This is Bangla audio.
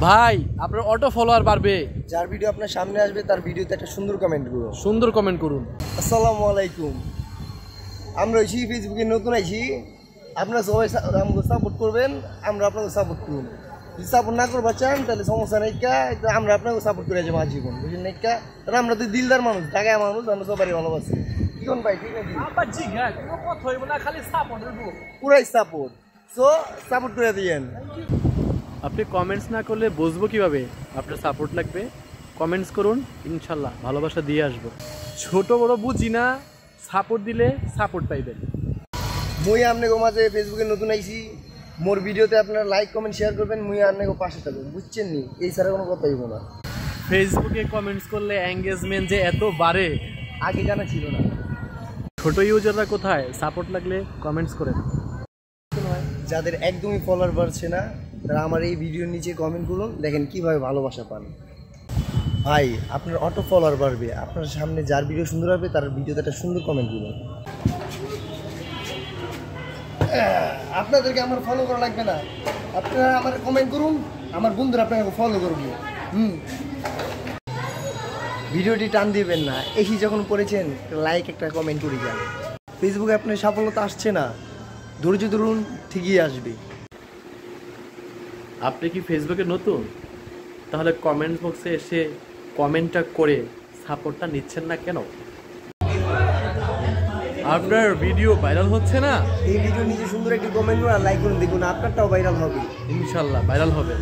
ভাই আপনার অটো ফলোয়ার বাড়বে, যার ভিডিও আপনার সামনে আসবে তার ভিডিওতে একটা সুন্দর কমেন্ট করুন। আসসালামু আলাইকুম। আমরা হইছি ফেসবুকে নতুন আইছি, আপনারা সবাই আমাকে সাপোর্ট করবেন, আমরা আপনাকে সাপোর্ট করুন। যদি সাপোর্ট না করবা চান তাহলে সমস্যা নেই, আমরা আপনাকে সাপোর্ট করে যাবো আজীবন, বুঝলেন নাকি? কারণ আমরা তো দিলদার মানুষ, টাকা মানুষ, আমরা সবারই ভালোবাসি। কি কোন ভাই, ঠিক নাকি? পুরাই সাপোর্ট, সো সাপোর্ট করে দিয়েন। আপনি কমেন্টস না করলে বুঝবো কিভাবে আপনার সাপোর্ট লাগবে? কমেন্টস করুন, ইনশাল্লাহ ভালোবাসা দিয়ে আসবো। ছোট বড় বুঝি না, সাপোর্ট দিলে সাপোর্ট পাইবেন। মুই আপনাকে মাঝে ফেসবুকে নতুন আইছি, মোর ভিডিওতে আপনারা লাইক কমেন্ট শেয়ার করবেন, মুই আপনাকে পাশে থাকবেন, বুঝছেন নি? এই ছাড়া কোনো কথা হইব না। ফেসবুকে কমেন্টস করলে এঙ্গেজমেন্ট যে এত বাড়ে আগে জানা ছিল না। ছোট ইউজাররা কোথায়? সাপোর্ট লাগলে কমেন্টস করেন। যাদের একদমই ফলোয়ার বাড়ছে না তারা আমার এই ভিডিওর নিচে কমেন্ট করুন, দেখেন কিভাবে ভালোবাসা পান। ভাই আপনার অটো ফলোয়ার বাড়বে, আপনার সামনে যার ভিডিও সুন্দর হবে তার ভিডিওতে একটা সুন্দর কমেন্ট করুন। আপনাদেরকে আমার ফলো করা লাগবে না, আপনারা আমার কমেন্ট করুন, আমার বন্ধুরা আপনাকে ফলো করবে। ভিডিওটি টান দিবেন না, এসি যখন করেছেন লাইক একটা কমেন্ট করে যান। ফেসবুকে আপনার সাফল্যতা আসছে না, ধৈর্য ধরুন, ঠিকই আসবে। আপনি কি ফেসবুকে নতুন? তাহলে কমেন্ট বক্সে এসে কমেন্টটা করে সাপোর্টটা নিচ্ছেন না কেন? আপনার ভিডিও ভাইরাল হচ্ছে না? এই ভিডিও নিচে সুন্দর একটি কমেন্ট করুন আর লাইক করুন, দেখুন আপনারটাও ভাইরাল হবে, ইনশাল্লাহ ভাইরাল হবে।